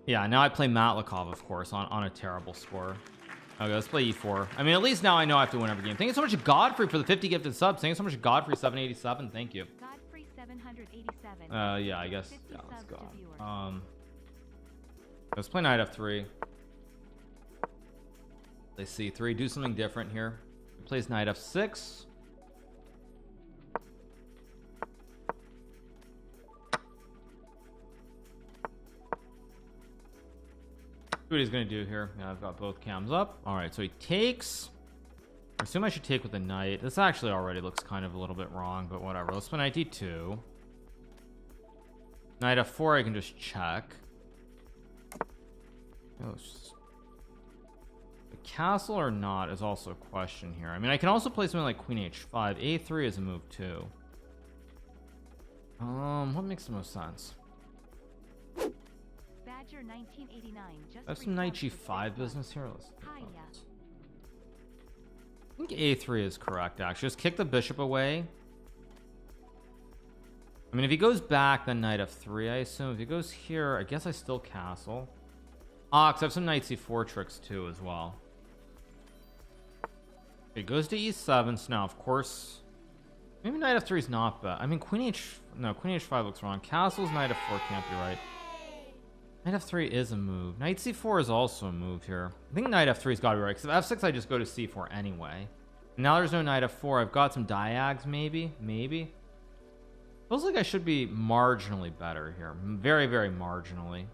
Yeah, now I play Matlikov, of course, on a terrible score. Okay, let's play e4. I mean, at least now I know I have to win every game. Thank you so much, Godfrey, for the 50 gifted subs. Thank you so much, Godfrey 787. Thank you. Godfrey 787. Yeah, I guess. Yeah, let's go. Let's play knight f3. Play c3. Do something different here. He plays knight f6. What he's gonna do here. Yeah, I've got both cams up. All right, so he takes. I assume I should take with a knight. This actually already looks kind of a little bit wrong, but whatever. Let's play knight d2. Knight f4. I can just check. Oh, the castle or not is also a question here. I mean, I can also play something like queen h5. a3 is a move too. What makes the most sense? 1989, I have some knight g5 business here. Let's I think a3 is correct, actually. Just kick the bishop away. I mean, if he goes back, then knight f3, I assume. If he goes here, I guess I still castle. Because I have some knight c4 tricks too as well. It goes to e7, so now, of course, maybe knight f3 is not bad. I mean, queen h5 looks wrong. Castles, knight f4 can't be right. Knight f3 is a move. Knight c4 is also a move here. I think knight f3's got to be right, because if f6 I just go to c4 anyway. Now there's no knight f4. I've got some diags, maybe. Feels like I should be marginally better here. Very, very marginally.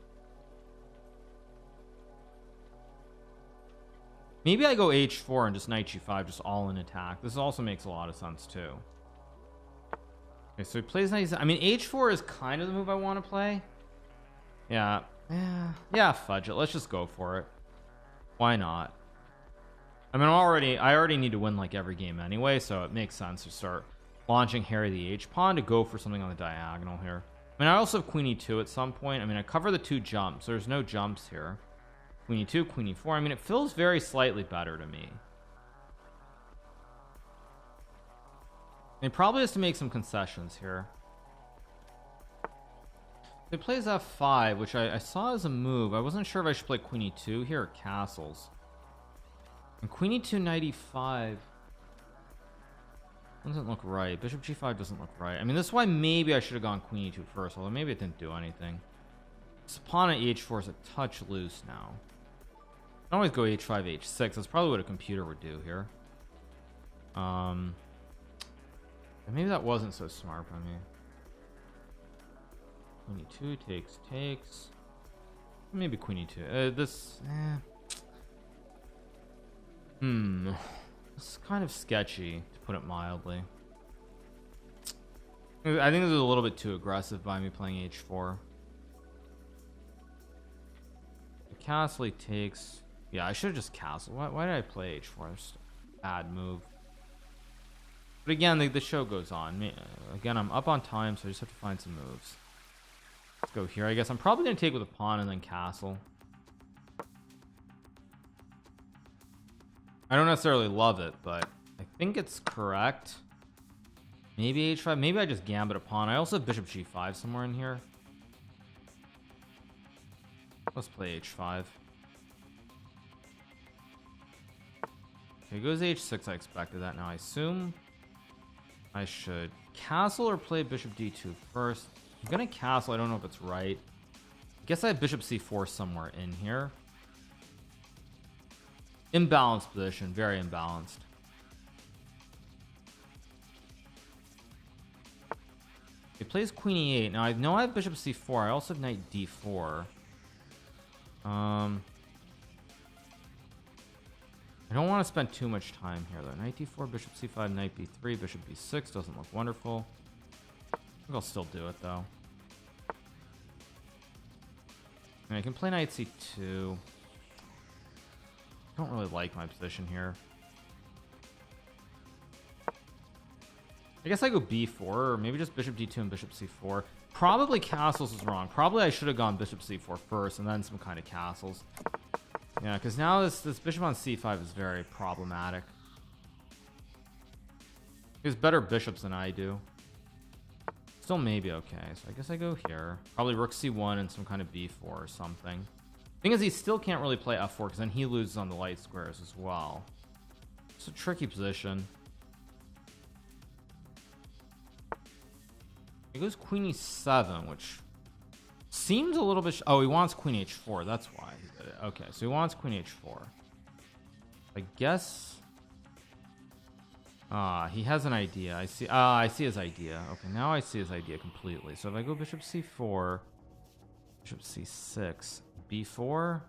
Maybe I go h4 and just knight g5, just all in attack. This also makes a lot of sense too. Okay, so he plays knight. I mean, h4 is kind of the move I want to play. Yeah, fudge it. Let's just go for it. Why not? I mean, I already need to win like every game anyway, so it makes sense to start launching Harry the H pawn to go for something on the diagonal here. I mean, I also have queen e2 at some point. I mean, I cover the 2 jumps, so there's no jumps here. Queen e2, queen e4. I mean, it feels very slightly better to me. He probably has to make some concessions here. He plays f5, which I saw as a move. I wasn't sure if I should play queen e2 here or castles. And queen e2, knight e5 doesn't look right. Bishop g5 doesn't look right. I mean, this is why maybe I should have gone queen e2 first, although maybe it didn't do anything. This pawn at h4 is a touch loose now. I can always go h5, h6. That's probably what a computer would do here. And maybe that wasn't so smart by me. Queen e2 takes. Maybe queen e2. This is kind of sketchy, to put it mildly. I think this is a little bit too aggressive by me playing h4. The castle he takes. Yeah, I should have just castled. Why did I play h4? It's a bad move. But again, the show goes on. Again, I'm up on time, so I just have to find some moves. Let's go here. I guess I'm probably going to take with a pawn and then castle. I don't necessarily love it, but I think it's correct. Maybe h5. Maybe I just gambit a pawn. I also have bishop g5 somewhere in here. Let's play h5. Okay, goes h6. I expected that. Now I assume I should castle or play bishop d2 first. I'm gonna castle. I don't know if it's right. I guess I have bishop c4 somewhere in here. Imbalanced position, very imbalanced. He plays queen e8. Now I know I have bishop c4. I also have knight d4. I don't want to spend too much time here though. Knight d4, bishop c5, knight b3, bishop b6 doesn't look wonderful. I think I'll still do it though. And I can play knight c2. I don't really like my position here. I guess I go b4 or maybe just bishop d2 and bishop c4. Probably castles is wrong. Probably I should have gone bishop c4 first and then some kind of castles. Yeah, because now this bishop on c5 is very problematic. He has better bishops than I do. Still maybe okay, so I guess I go here. Probably rook c1 and some kind of b4 or something. Thing is, he still can't really play f4 because then he loses on the light squares as well. It's a tricky position. He goes queen e7, which seems a little bit oh, he wants queen h4, that's why he did it. Okay, so he wants queen h4. I guess he has an idea. I see his idea. Okay, now I see his idea completely. So if I go bishop c4, bishop c6, b4,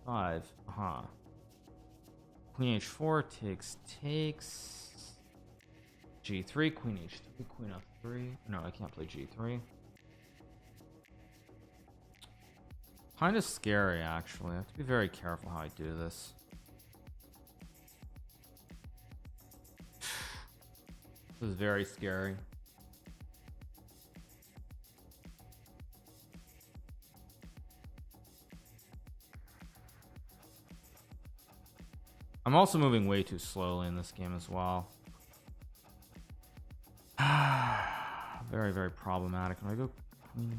b5, queen h4 takes g3, queen h3, queen f3. No, I can't play g3. Kind of scary, actually. I have to be very careful how I do this. This is very scary. I'm also moving way too slowly in this game as well. Very, very problematic. When I go queen,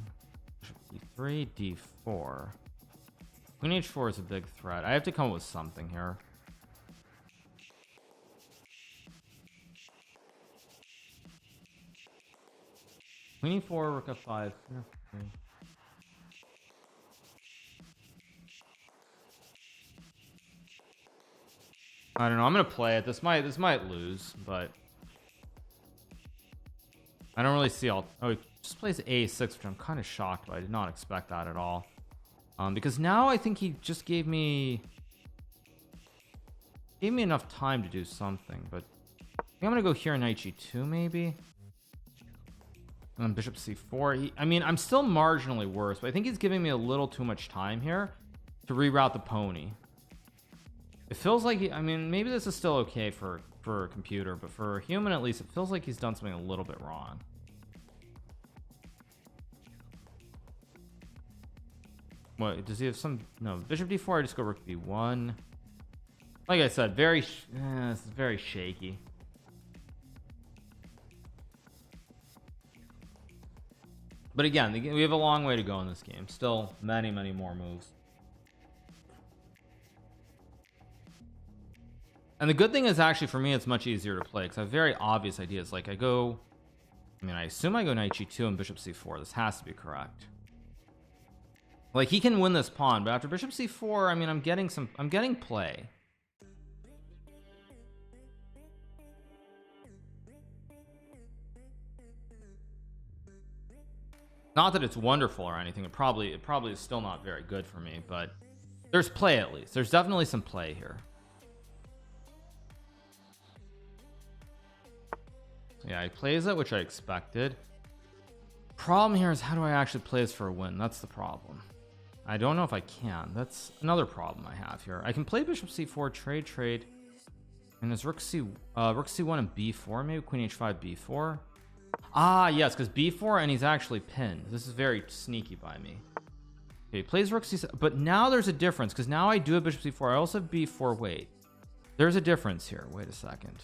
bishop e3, d4. Queen h4 is a big threat. I have to come up with something here. Queen e4, rook f5. I don't know. I'm gonna play it. This might lose, but I don't really see all. Oh, he just plays a6, which I'm kind of shocked by. I did not expect that at all. Because now I think he just gave me enough time to do something. But I think I'm gonna go here, knight g2 maybe. And then bishop c4. I mean, I'm still marginally worse, but I think he's giving me a little too much time here to reroute the pony. It feels like I mean, maybe this is still okay for a computer, but for a human at least, it feels like he's done something a little bit wrong. What does he have? Some no bishop d4. I just go rook b1. Like I said, this is very shaky. But again, we have a long way to go in this game. Still many, many more moves. And the good thing is, actually, for me, it's much easier to play because I have very obvious ideas. Like I assume I go knight g2 and bishop c4. This has to be correct. Like he can win this pawn, but after bishop c4, I mean, I'm getting play. Not that it's wonderful or anything. It probably is still not very good for me, but there's play at least. There's definitely some play here. Yeah, he plays it, which I expected. Problem here is, how do I actually play this for a win? That's the problem. I don't know if I can. That's another problem I have here. I can play bishop c4, trade, and there's rook c1 and b4, maybe queen h5, b4. Ah, yes, because b4 and he's actually pinned. This is very sneaky by me. Okay, he plays rook c7, but now there's a difference because now I do have bishop c4. I also have b4. Wait, there's a difference here. Wait a second.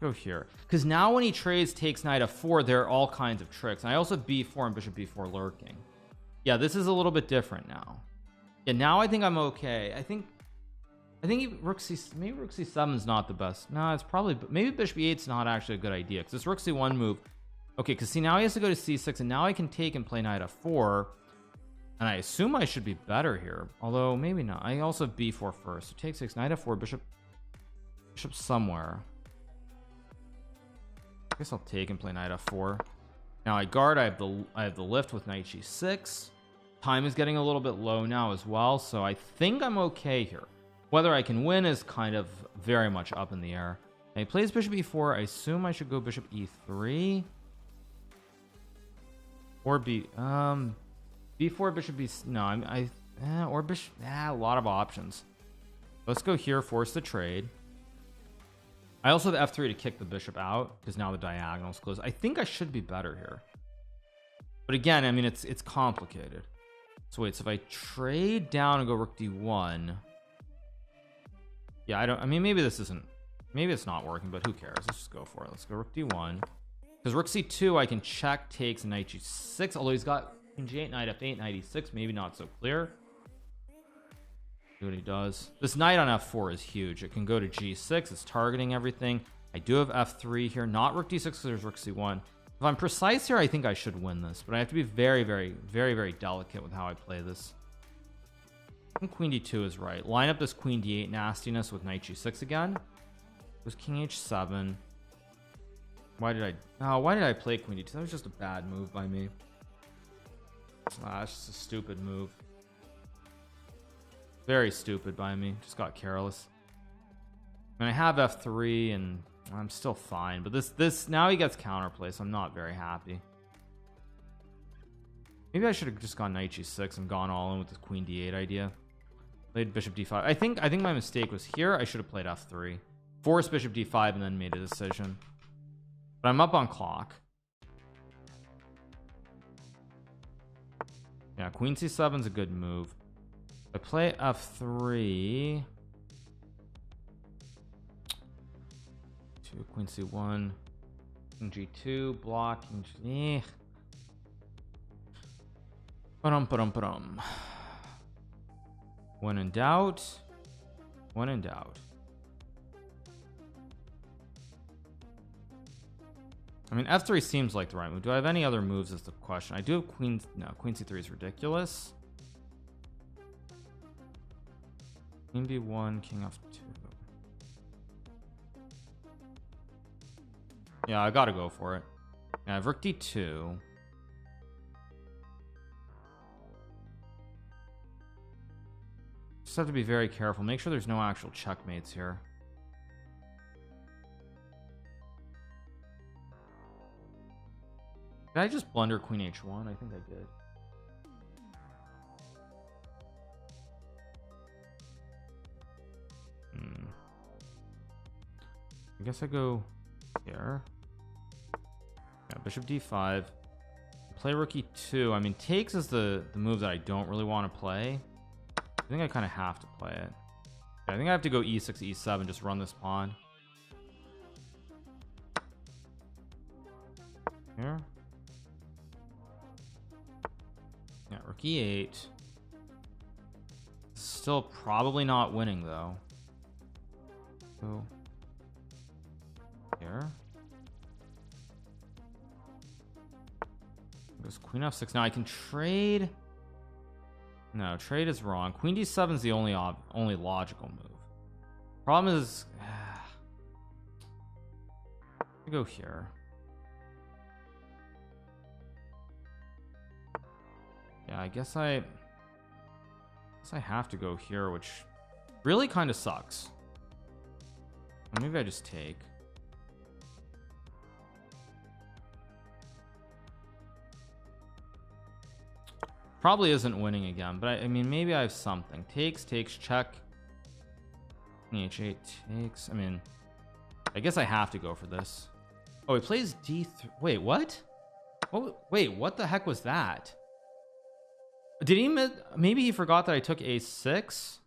Go here, because now when he trades takes knight f4, there are all kinds of tricks. And I also have b4 and bishop b4 lurking. Yeah, this is a little bit different now. Yeah, now I think I'm okay. I think maybe rook c7 is not the best. No, it's probably, maybe bishop e8 is not actually a good idea because this rook c1 move. Okay, because see, now he has to go to c6, and now I can take and play knight f4, and I assume I should be better here, although maybe not. I also have b4 first. So take 6, knight f4, bishop somewhere. I guess I'll take and play knight f4. Now I guard. I have the lift with knight g6. Time is getting a little bit low now as well, so I think I'm okay here. Whether I can win is kind of very much up in the air. Now he plays bishop e4. I assume I should go bishop e3 or b4 bishop b. No, or bishop. A lot of options. Let's go here. Force the trade. I also have f3 to kick the bishop out because now the diagonal's closed. I think I should be better here, but again, I mean, it's complicated. So wait, so if I trade down and go rook d1, yeah, I mean, maybe it's not working, but who cares? Let's just go for it. Let's go rook d1 because rook c2 I can check takes and knight g6, although he's got King G8, knight F8, knight E6, maybe not so clear. See what he does. This knight on F4 is huge. It can go to G6. It's targeting everything. I do have F3 here, not Rook D6 because there's Rook C1. If I'm precise here, I think I should win this, but I have to be very, very, very, very delicate with how I play this. I think Queen D2 is right. Line up this Queen D8 nastiness with Knight G6 again. It was King H7. Why did I play Queen D2? That was just a bad move by me. That's just a stupid move. Very stupid by me. Just got careless. And I have F3 and I'm still fine. But this now he gets counterplay, so I'm not very happy. Maybe I should have just gone Knight G6 and gone all in with the Queen D8 idea. Played Bishop D5. I think my mistake was here. I should have played F3. Forced Bishop D5 and then made a decision. But I'm up on clock. Yeah, Queen C7 is a good move. I play F3. 2, Queen C1, King G2, block, King G. Ba-dum. When in doubt. When in doubt. I mean, F3 seems like the right move. Do I have any other moves is the question. I do have Queen. No, Queen C3 is ridiculous. King D1, King F2. Yeah, I gotta go for it. Yeah, I have Rook D2. Just have to be very careful. Make sure there's no actual checkmates here. Did I just blunder Queen H1? I think I did. I guess I go here. Yeah, Bishop D5. Play Rook E2. I mean, takes is the move that I don't really want to play. I think I kind of have to play it. Yeah, I think I have to go E6, E7, just run this pawn. Here. Yeah, Rook E8. Still probably not winning though. So here. There's Queen F6. Now I can trade. No, trade is wrong. Queen D7 is the only logical move. Problem is, I go here. Yeah, I guess I have to go here, which really kind of sucks. Or maybe I just take. Probably isn't winning again, but I mean, maybe I have something. Takes, check. H8 takes. I mean, I guess I have to go for this. Oh, he plays D3. Wait, what? Wait, what the heck was that? Did he maybe he forgot that I took A6?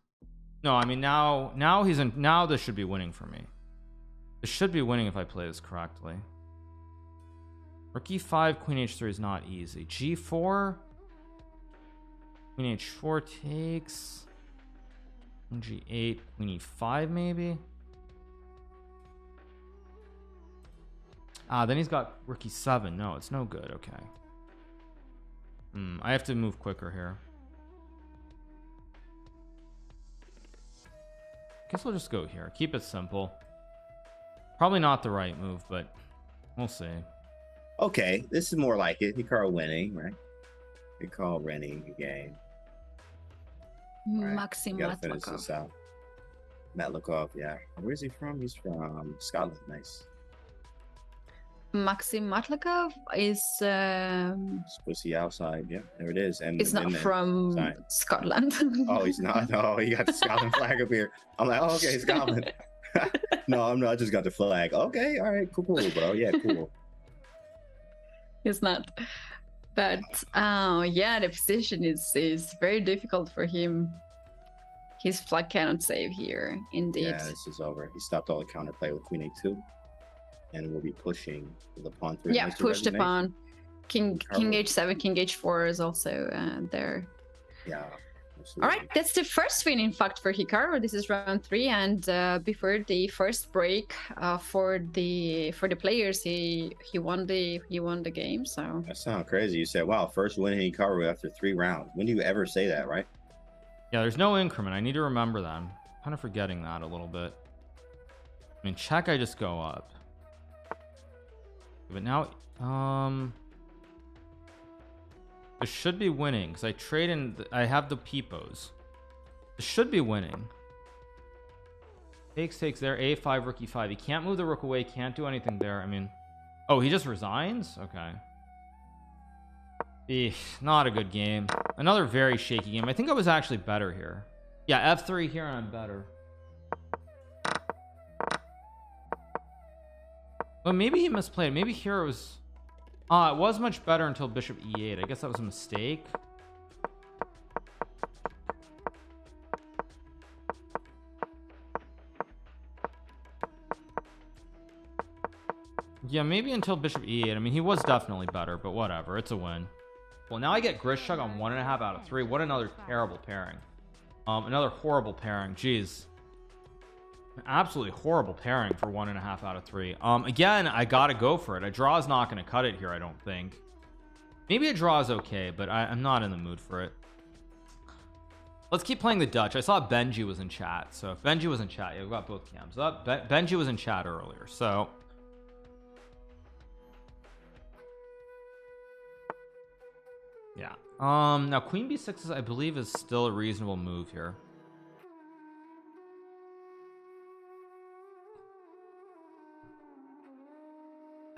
No, I mean now he's in. Now this should be winning for me. This should be winning if I play this correctly. Rook E5, Queen H3 is not easy. G4. Queen H4 takes. Queen G8, Queen E5 maybe. Then he's got Rook E7. No, it's no good. Okay. I have to move quicker here. Guess we'll just go here. Keep it simple. Probably not the right move, but we'll see. Okay, this is more like it. Hikaru winning, right? Hikaru winning the game. Right. Maxim Gotta finish Matlakov. this out. Matlakov, yeah. Where's he from? He's from Scotland. Nice. Maxim Matlakov is Pussy outside. Yeah, there it is. And it's not from sign. Scotland. Oh, he's not. Oh, he got the Scotland flag up here. I'm like, oh, okay, Scotland. No, I'm not. I just got the flag. Okay, all right, cool, bro. Yeah, cool. It's not. But yeah, the position is very difficult for him. His flag cannot save here, indeed. Yeah, this is over. He stopped all the counterplay with Queen A2. And we'll be pushing the pawn through. Yeah, push the pawn. King h7, king h4 is also there. Yeah. All right, that's the first win, in fact, for Hikaru. This is round 3, and before the first break for the players, he won the game. So That sounds crazy. You said, "Wow, first win in Hikaru after 3 rounds." When do you ever say that, right? Yeah, there's no increment. I need to remember that. I'm kind of forgetting that a little bit. I mean, check, I just go up. But now, this should be winning because I trade in. I have the peepos. This should be winning. Takes there. A5, rook e5. He can't move the rook away. Can't do anything there. I mean, oh, he just resigns. Okay. Not a good game. Another very shaky game. I think I was actually better here. Yeah, f3 here, and I'm better. But maybe he misplayed. Maybe here it was. It was much better until bishop e8. I guess that was a mistake. Yeah, maybe until bishop e8. I mean, he was definitely better, but whatever. It's a win. Well, now I get Grischuk on 1.5 out of 3. What another terrible pairing. Another horrible pairing. Jeez. Absolutely horrible pairing for 1.5 out of 3. Again, I gotta go for it. A draw is not gonna cut it here, I don't think. Maybe a draw is okay, but I'm not in the mood for it. Let's keep playing the Dutch. I saw Benji was in chat, so if Benji was in chat, yeah, we've got both cams up. Benji was in chat earlier, so yeah. Now queen b6 is, I believe, is still a reasonable move here.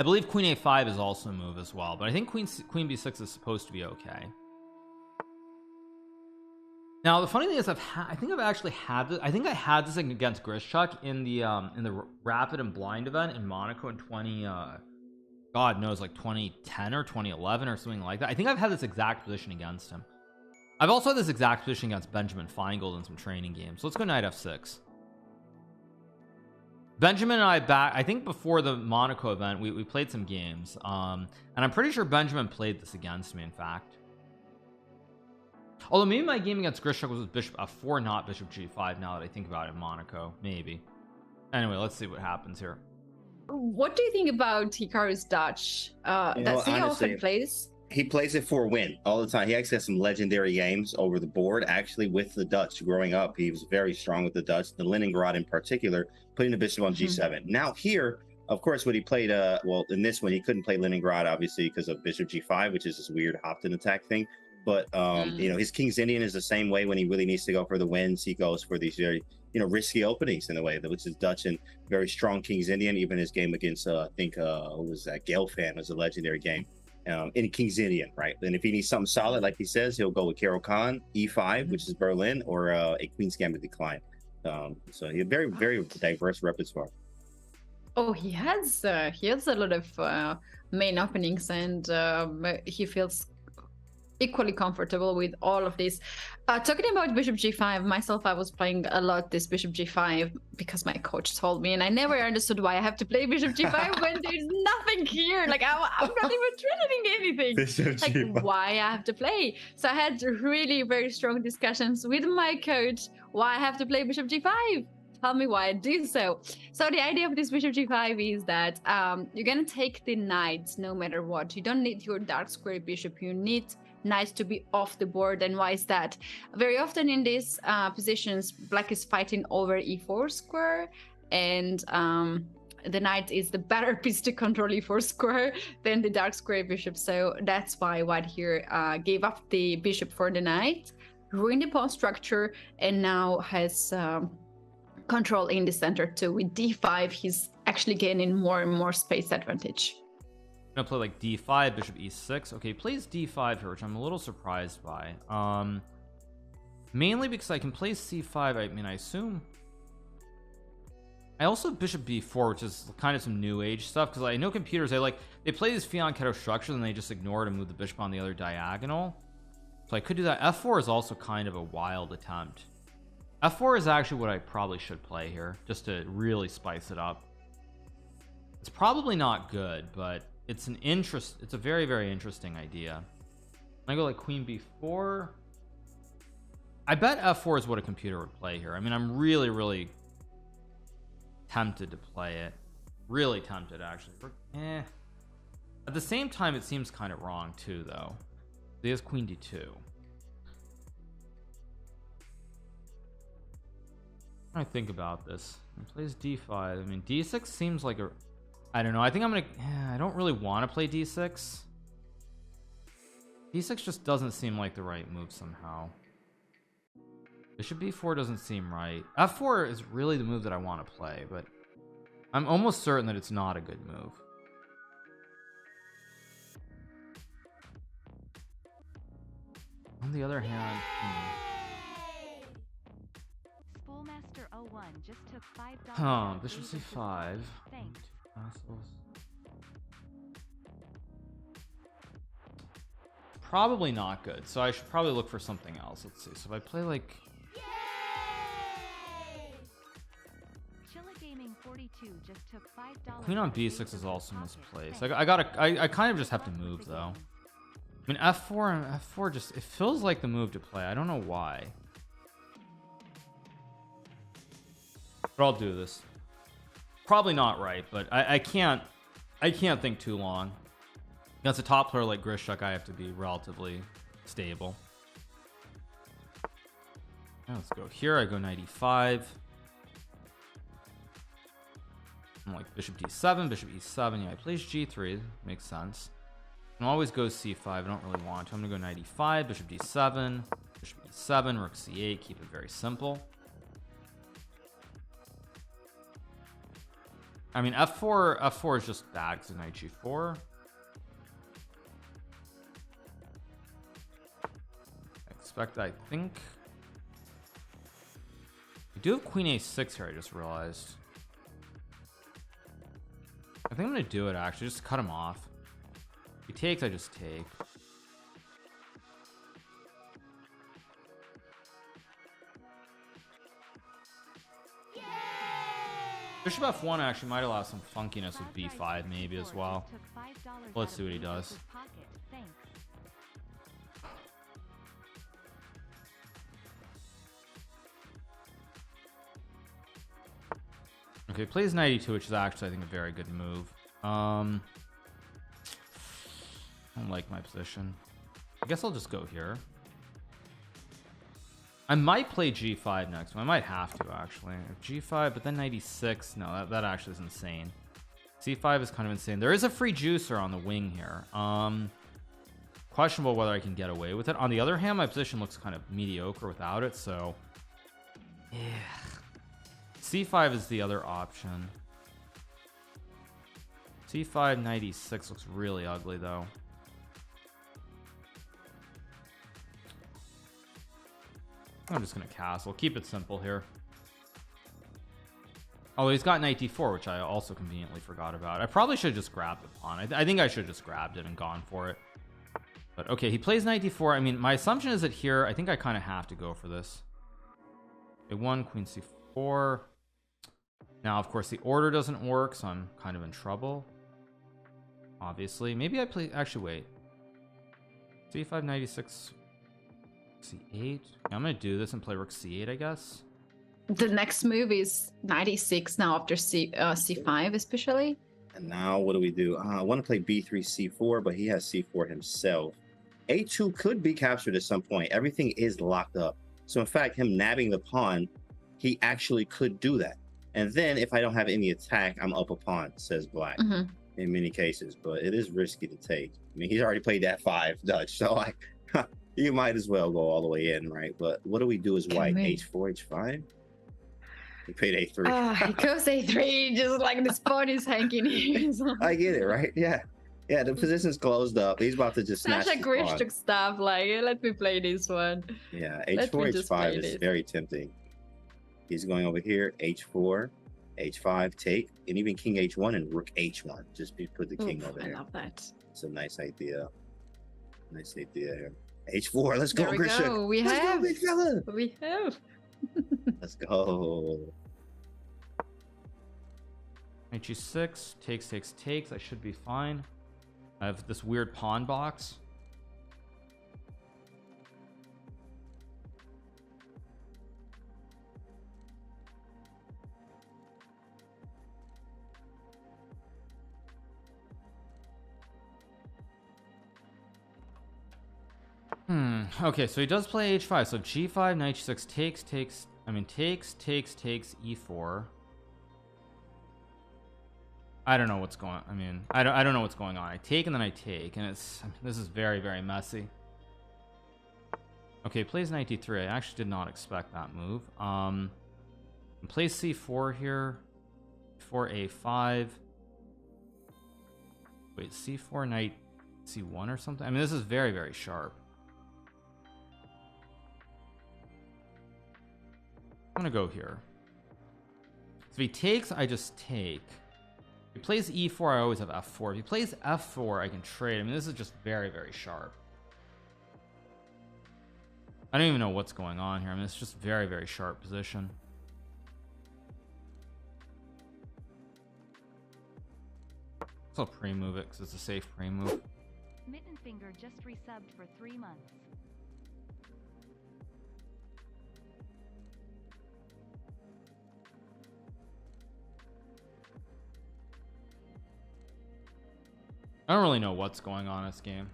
I believe queen a5 is also a move as well, but I think queen b6 is supposed to be okay. Now the funny thing is, I think I've actually had this. I think I had this against Grischuk in the rapid and blind event in Monaco in 20 God knows, like 2010 or 2011 or something like that. I think I've had this exact position against him. I've also had this exact position against Benjamin Feingold in some training games. So let's go knight f6. Benjamin and I think before the Monaco event, we played some games. And I'm pretty sure Benjamin played this against me, in fact. Although maybe my game against Grischuk was with bishop f4, not bishop g5, now that I think about it, in Monaco. Maybe. Anyway, let's see what happens here. What do you think about Hikaru's Dutch? Does he often play this? He plays it for a win all the time. He actually has some legendary games over the board, actually, with the Dutch. Growing up, he was very strong with the Dutch, the Leningrad in particular, putting the bishop on g7. Now here, of course, when he played, well, in this one, he couldn't play Leningrad, obviously, because of bishop g5, which is this weird Hopton attack thing. But, you know, his King's Indian is the same way. When he really needs to go for the wins, he goes for these very, you know, risky openings in a way, which is Dutch and very strong King's Indian. Even his game against, I think, what was that? Gelfand was a legendary game. In King's Indian, right? And if he needs something solid, like he says, he'll go with Caro Khan, E5, which is Berlin, or a Queen's Gambit decline. So he had very, very diverse repertoire. Oh, he has a lot of main openings, and he feels equally comfortable with all of this. Talking about bishop g5, myself, I was playing a lot this bishop g5 because my coach told me, and I never understood why I have to play bishop g5 when there's nothing here. Like I'm not even threatening anything. Bishop like G5. Why I have to play. So I had really very strong discussions with my coach why I have to play bishop g5. Tell me why I do so. So the idea of this bishop g5 is that you're gonna take the knight no matter what. You don't need your dark square bishop. You need knights to be off the board. And why is that? Very often in these positions, black is fighting over e4 square, and the knight is the better piece to control e4 square than the dark square bishop. So that's why white here gave up the bishop for the knight, ruined the pawn structure, and now has control in the center too. With d5, he's actually gaining more and more space advantage. I'm gonna play like d5, bishop e6. Okay, plays d5 here, which I'm a little surprised by. Mainly because I can play c5. I mean, I assume. I also have bishop b4, which is kind of some new age stuff, because I know computers, they play these fianchetto structures and they just ignore it and move the bishop on the other diagonal. So I could do that. f4 is also kind of a wild attempt. f4 is actually what I probably should play here, just to really spice it up. It's probably not good, but it's a very, very interesting idea. I go like queen b4. I bet f4 is what a computer would play here. I mean, I'm really, really tempted to play it. Really tempted, actually. At the same time, it seems kind of wrong too, though. He has queen d2. I think about this. He plays d5. I mean, d6 seems like a... I don't know. I think I'm gonna... I don't really want to play d6. d6 just doesn't seem like the right move somehow. Bishop b4 doesn't seem right. f4 is really the move that I want to play, but I'm almost certain that it's not a good move. On the other hand, Spoolmaster 01 just took $5. Bishop c5. Thanks. Probably not good, so I should probably look for something else. Let's see. So if I play like... Chilla Gaming 42 just took $5. Queen on b6 is also misplaced. I kind of just have to move though. I mean, f4 just, it feels like the move to play. I don't know why, but I'll do this. Probably not right, but I can't think too long. Against a top player like Grischuk, I have to be relatively stable. Now let's go here. I go 95. I'm like bishop d7, bishop e7. Yeah, he plays g3. Makes sense. I can always go c5. I don't really want to. I'm gonna go 95, bishop d7, bishop e7, rook c8. Keep it very simple. I mean, f4 is just bad because of knight g4. I think we do have queen a6 here. I just realized. I think I'm gonna do it actually, just cut him off. If he takes, I just take. Bishop f1 actually might allow some funkiness with b5 maybe as well. Let's see what he does. Okay, plays 92, which is actually, I think, a very good move. I don't like my position. I guess I'll just go here. I might play g5 next one. I might have to, actually. G5, but then 96. No, that actually is insane. C5 is kind of insane. There is a free juicer on the wing here. Questionable whether I can get away with it. On the other hand, my position looks kind of mediocre without it, so... yeah. C5 is the other option. C5 96 looks really ugly though. I'm just gonna castle. Keep it simple here. Oh, he's got knight d4, which I also conveniently forgot about. I probably should have just grabbed the pawn. I think I should have just grabbed it and gone for it. But okay, he plays knight d4. I mean, my assumption is that here, I think I kind of have to go for this. A1, queen c4. Now, of course, the order doesn't work, so I'm kind of in trouble. Obviously. Maybe I play... actually, wait. c5, 96, c8. Yeah, I'm going to do this and play rook c8, I guess. The next move is 96 now after c5, especially. And now what do we do? I want to play b3, c4, but he has c4 himself. a2 could be captured at some point. Everything is locked up. So, in fact, him nabbing the pawn, he actually could do that. And then if I don't have any attack, I'm up a pawn, says Black, in many cases. But it is risky to take. I mean, he's already played that 5 Dutch, so like, you might as well go all the way in, right? But what do we do as white? H4, H5? He played A3. He goes A3, just like this pawn is hanging here. I get it, right? Yeah. Yeah, the position's closed up. He's about to just snatch Such a the pawn. Grischuk stuff, like, let me play this one. Yeah, H4, H5 is very tempting. He's going over here, H4, H5, take, and even King H1 and Rook H1. Just put the king over there. I love that. It's a nice idea. Nice idea here. H4, let's go, There we Grischuk. go. We Let's have. go, big fella. We have. Let's go. Knight g6, takes. I should be fine. I have this weird pawn box. Okay, so he does play h5. So g5, knight g6 takes, e4. I don't know what's going on. I mean, I don't know what's going on. I take and then I take, and it's, I mean, this is very, very messy. Okay, plays knight d3. I actually did not expect that move. Plays c4 here. 4a5. Wait, c4 knight c1 or something. I mean, this is very, very sharp. I'm gonna go here. So if he takes, I just take. If he plays e4, I always have f4. If he plays f4, I can trade. I mean, this is just very, very sharp. I don't even know what's going on here. I mean, it's just very, very sharp position. So I'll pre-move it because it's a safe pre-move. Mitten Finger just resubbed for 3 months. I don't really know what's going on in this game.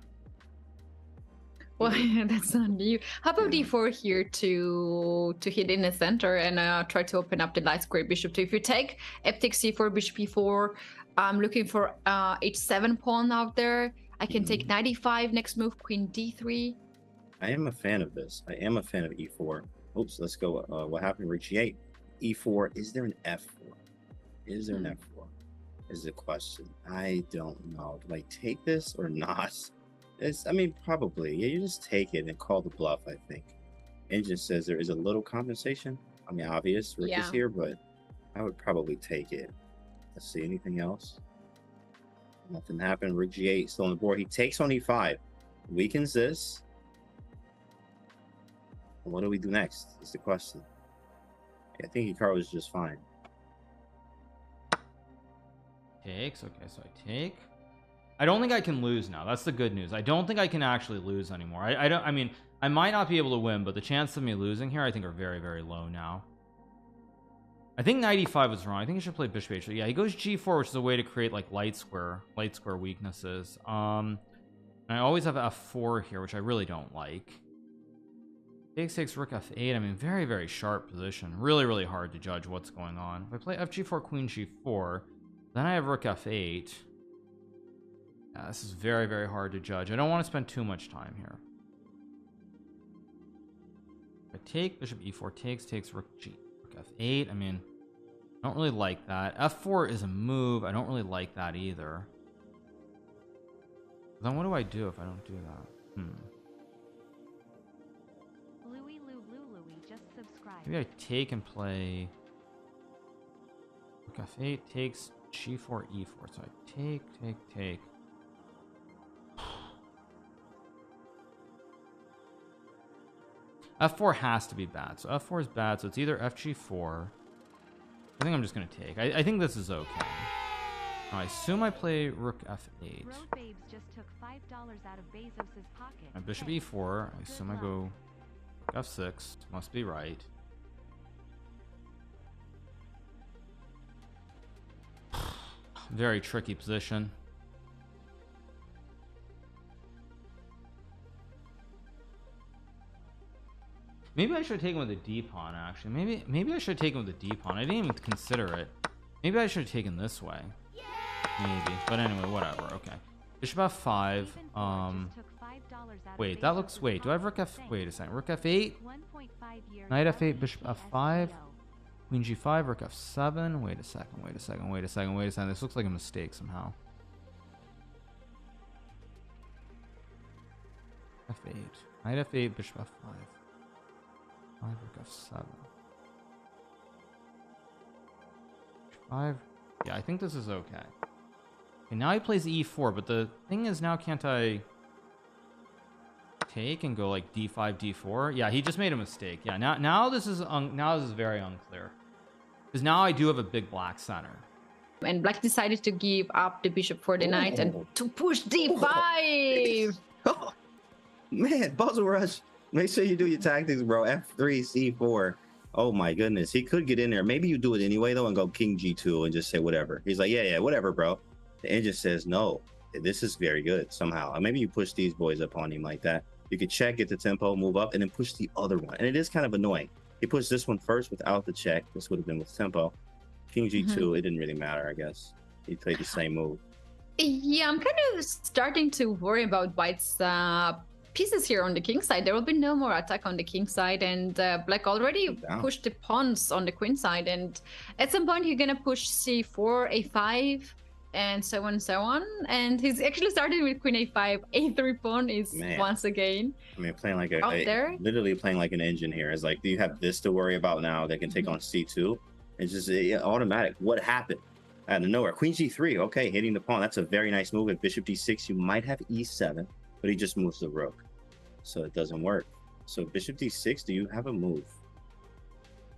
Well, that's not you. How about d4 here to hit in the center and try to open up the light square bishop? So if you take f takes c4, bishop e4, I'm looking for h7 pawn out there. I can take knight e5, next move queen d3. I am a fan of this. I am a fan of e4. Oops, let's go. What happened? Rook g8. e4. Is there an f4? Is there an f4? Is the question. I don't know. Do I take this or not? I mean, probably. Yeah, you just take it and call the bluff, I think. Engine says there is a little compensation. I mean, obvious. Rook is here, but I would probably take it. Let's see. Anything else? Nothing happened. Rook g8 still on the board. He takes on e5. Weakens this. What do we do next? Is the question. I think Hikaru is just fine. Takes. Okay, so I take. I don't think I can lose now. That's the good news. I don't think I can actually lose anymore. I mean, I might not be able to win, but the chances of me losing here I think are very, very low now. I think knight e5 was wrong. I think he should play bishop h3. Yeah, he goes g4, which is a way to create like light square weaknesses. And I always have f4 here, which I really don't like. Takes rook f8. I mean, very, very sharp position. Really, really hard to judge what's going on. If I play fg4, queen g4, then I have rook f8. Yeah, this is very, very hard to judge. I don't want to spend too much time here. If I take bishop e4, takes rook f8. I mean, I don't really like that. f4 is a move. I don't really like that either. Then what do I do if I don't do that? Louie just subscribed. Maybe I take and play rook f8, takes g4, e4. So I take. f4 has to be bad. So f4 is bad. So it's either fg4. I think I'm just going to take. I think this is okay. I assume I play rook f8. Road Babes just took $5 out of Bezos's pocket. My bishop e4. I assume I go rook f6. Must be right. Very tricky position. Maybe I should take him with a d pawn. Actually, maybe I should take him with a d pawn. I didn't even consider it. Maybe I should have taken this way. Maybe, but anyway, whatever. Okay, bishop f5. Wait, that looks. Wait, do I have rook f? Wait a second. Rook f8. Knight f8. Bishop f5. Queen g5. Rook f7. Wait a second. This looks like a mistake somehow. f8. Knight f8. Bishop f5. Rook f7. 5. Yeah, I think this is okay. Okay, now he plays e4, but the thing is, now can't I take and go like d5, d4? Yeah, he just made a mistake. Yeah, now this is very unclear, because now I do have a big black center. and black decided to give up the bishop for the knight and to push d5. Oh, man, puzzle rush. Make sure you do your tactics, bro. F3, C4. Oh my goodness, he could get in there. Maybe you do it anyway though and go king G2 and just say whatever. He's like, yeah, whatever, bro. The engine says no. This is very good somehow. Maybe you push these boys up on him like that. You could check, get the tempo, move up, and then push the other one. And it is kind of annoying. He pushed this one first without the check. This would have been with tempo. King G2, it didn't really matter, I guess. He played the same move. Yeah, I'm kind of starting to worry about White's pieces here on the king side. There will be no more attack on the king side, and black already pushed the pawns on the queen side, and at some point you're gonna push c4, a5, and so on and so on. And he's actually starting with queen a5. A3 pawn is once again, I mean, playing like literally playing like an engine here. It's like, do you have this to worry about now? They can take on c2. It's just automatic. What happened out of nowhere? Queen g3. Okay, hitting the pawn. That's a very nice move. At bishop d6, you might have e7, but he just moves the rook, so it doesn't work. So bishop d6, do you have a move?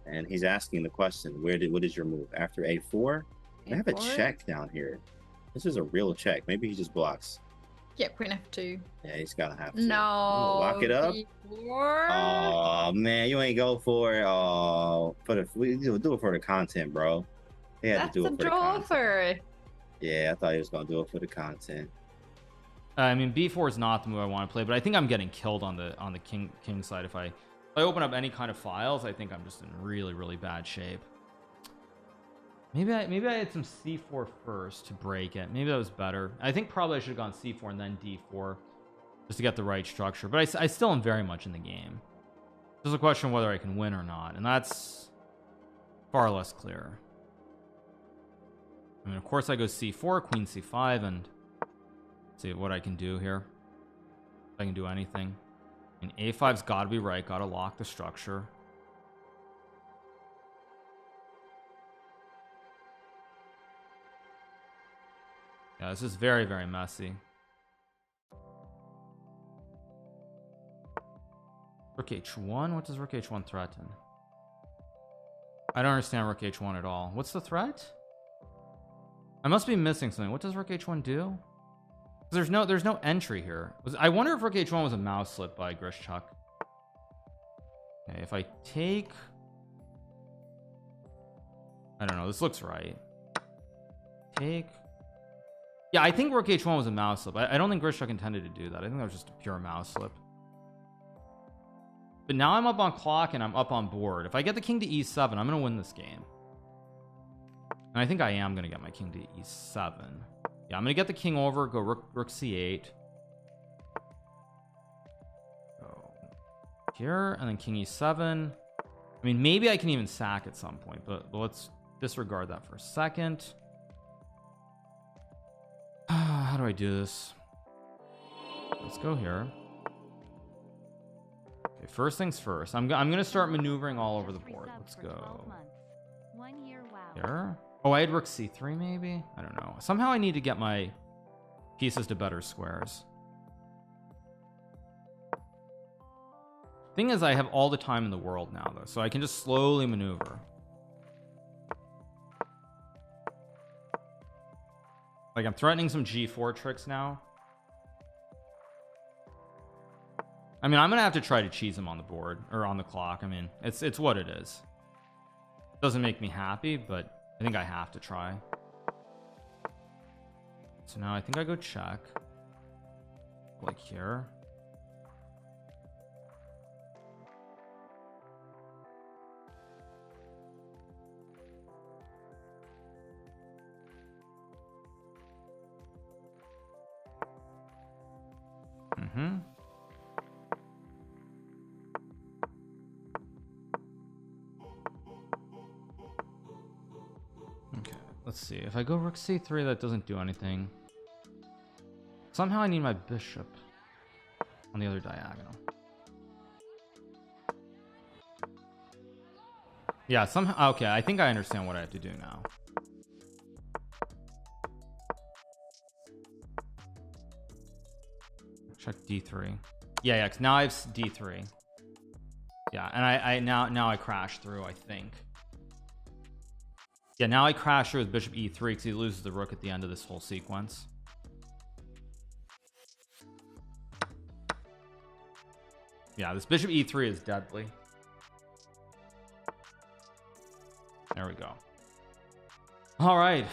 And he's asking the question, what is your move after a4? I have a check down here. This is a real check. Maybe he just blocks. Yeah, queen f2. Yeah, he's gotta have to. No, lock it up. b4. Oh man, you ain't go for it. Oh, we do it for the content, bro. He had to do it for the content. Yeah, I thought he was gonna do it for the content. I mean, b4 is not the move I want to play, but I think I'm getting killed on the king side. If I open up any kind of files, I think I'm just in really bad shape. Maybe I had some c4 first to break it. Maybe that was better. I think probably I should have gone c4 and then d4 just to get the right structure. But I still am very much in the game. There's a question of whether I can win or not, and that's far less clear. I mean, of course I go c4, queen c5, and see what I can do here. If I can do anything. I mean, a5's got to be right. Got to lock the structure. Yeah, this is very messy. Rook h1. What does rook h1 threaten? I don't understand rook h1 at all. What's the threat? I must be missing something. What does rook h1 do? There's no entry here. I wonder if rook h1 was a mouse slip by Grischuk. Okay, if I take, I don't know. This looks right. Take. Yeah, I think rook h1 was a mouse slip. I don't think Grischuk intended to do that. I think that was just a pure mouse slip. But now I'm up on clock and I'm up on board. If I get the king to e7, I'm going to win this game. And I think I am going to get my king to e7. Yeah, I'm going to get the king over, go rook c8. Go here, and then king e7. I mean, maybe I can even sack at some point, but let's disregard that for a second. How do I do this? Let's go here. Okay, first things first. I'm going to start maneuvering all over the board. Let's go here. Oh, I had rook c3 maybe? I don't know. Somehow I need to get my pieces to better squares. Thing is, I have all the time in the world now, though, so I can just slowly maneuver. Like, I'm threatening some g4 tricks now. I mean, I'm gonna have to try to cheese him on the board or on the clock. I mean, it's what it is. Doesn't make me happy, but I think I have to try. So now I think I go check, like here. Okay, let's see. If I go rook c3, that doesn't do anything. Somehow I need my bishop on the other diagonal. Yeah, somehow. Okay, I think I understand what I have to do now. Check d3. Yeah, 'cause now I have d3. Yeah, and I now I crash through, I think. Yeah, now I crash through with bishop e3 because he loses the rook at the end of this whole sequence. Yeah, this bishop e3 is deadly. There we go. All right.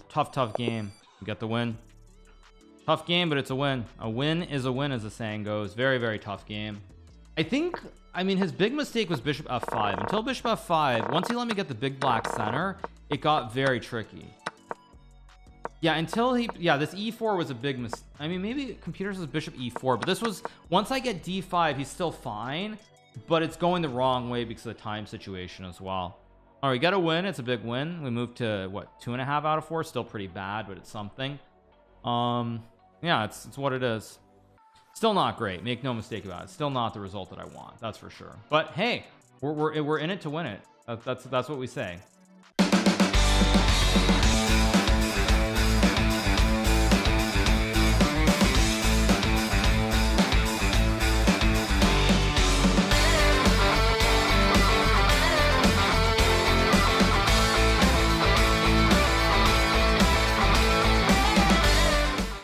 Tough game. We got the win. Tough game, but it's a win. A win is a win, as the saying goes. Very, very tough game. I mean, his big mistake was bishop f5. Until bishop f5, once he let me get the big black center, it got very tricky. Yeah, until he, yeah, this e4 was a big mistake. I mean, maybe computers was bishop e4, but this was, once I get d5, he's still fine, but it's going the wrong way because of the time situation as well. All right, we got a win. It's a big win. We moved to what, 2.5 out of 4. Still pretty bad, but it's something. Yeah, it's what it is. Still not great, make no mistake about it. Still not the result that I want, that's for sure. But hey, we're in it to win it. That's what we say.